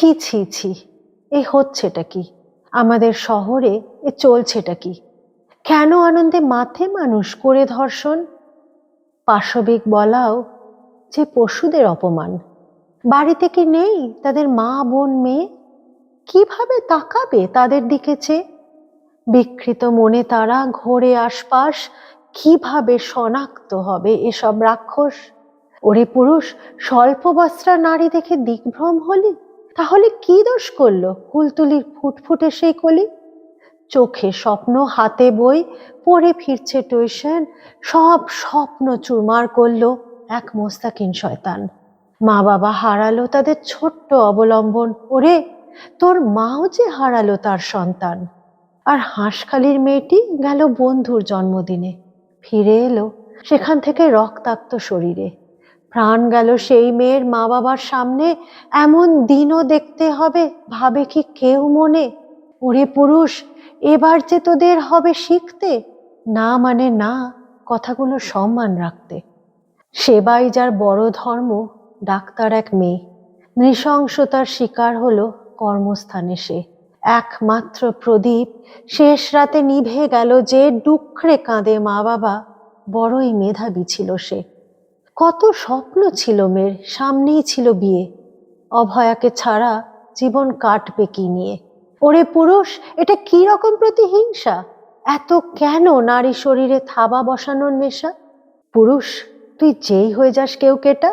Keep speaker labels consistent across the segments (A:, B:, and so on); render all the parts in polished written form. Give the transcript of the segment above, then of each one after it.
A: ছি ছি ছি, এ হচ্ছেটা কি? আমাদের শহরে এ চলছেটা কি? কেন আনন্দে মাথে মানুষ করে ধর্ষণ? পাশবিক বলাও যে পশুদের অপমান। বাড়িতে কি নেই তাদের মা বোন মেয়ে? কিভাবে তাকাবে তাদের দিকে চেয়ে? বিকৃত মনে তারা ঘোরে আশপাশ, কিভাবে শনাক্ত হবে এসব রাক্ষস? ওরে পুরুষ, স্বল্প বস্ত্রা নারী দেখে দিগ্ভ্রম হলি? তাহলে কি দোষ করলো কুলতুলির ফুটফুটে সেই কলি? চোখে স্বপ্ন হাতে বই, পড়ে ফিরছে টিউশন, সব স্বপ্ন চুরমার করলো এক মোস্তাকিন শয়তান। মা বাবা হারালো তাদের ছোট্ট অবলম্বন, ওরে তোর মাও যে হারালো তার সন্তান। আর হাঁসখালির মেয়েটি গেল বন্ধুর জন্মদিনে, ফিরে এলো সেখান থেকে রক্তাক্ত শরীরে। প্রাণ গেল সেই মেয়ের মা বাবার সামনে, এমন দিনও দেখতে হবে ভাবে কি কেউ মনে? ওরে পুরুষ, এবার যে তোদের হবে শিখতে, না মানে না কথাগুলো সম্মান রাখতে। সেবাই যার বড় ধর্ম, ডাক্তার এক মেয়ে, নৃশংসতার শিকার হলো কর্মস্থানে সে। একমাত্র প্রদীপ শেষ রাতে নিভে গেল যে, ডুকরে কাঁদে মা বাবা, বড়ই মেধাবী ছিল সে। কত স্বপ্ন ছিল মেয়ের, সামনেই ছিল বিয়ে, অভয়াকে ছাড়া জীবন কাটবে কি নিয়ে? ওরে পুরুষ, এটা কি রকম প্রতিহিংসা? এত কেন নারী শরীরে থাবা বসানোর নেশা? পুরুষ, তুই যেই হয়ে যাস কেউ কেটা,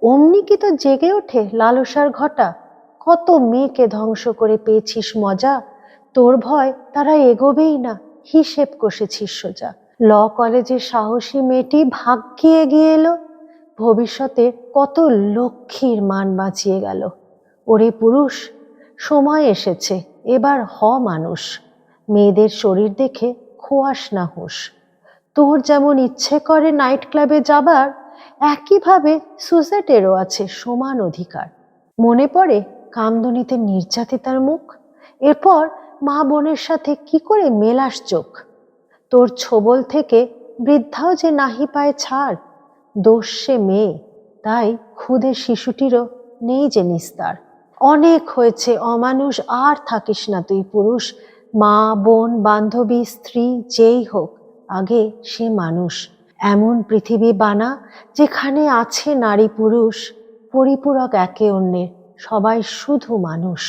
A: অমনি কি তো জেগে ওঠে লালসার ঘটা? কত মেয়েকে ধ্বংস করে পেয়েছিস মজা, তোর ভয় তারা এগোবেই না, হিসেব কষেছিস সোজা। ল কলেজে সাহসী মেয়েটি ভাগ্যে এগিয়ে এলো, ভবিষ্যতে কত লক্ষ্মীর মান বাঁচিয়ে গেল। ওরে পুরুষ, সময় এসেছে, এবার হ মানুষ, মেয়েদের শরীর দেখে খোয়াস না হুঁশ। তোর যেমন ইচ্ছে করে নাইট ক্লাবে যাবার, একইভাবে সুজেটেরও আছে সমান অধিকার। মনে পড়ে কামদুনিতে নির্যাতিতার মুখ, এরপর মা বোনের সাথে কি করে মেলাস চোখ? তোর ছোবল থেকে বৃদ্ধাও যে নাহি পায় ছাড়, দোষ সে মেয়ে, তাই ক্ষুদে শিশুটিরও নেই যে নিস্তার। অনেক হয়েছে অমানুষ, আর থাকিস না তুই পুরুষ, মা বোন বান্ধবী স্ত্রী যেই হোক, আগে সে মানুষ। এমন পৃথিবী বানা যেখানে আছে নারী পুরুষ, পরিপূরক একে অন্যের, সবাই শুধু মানুষ।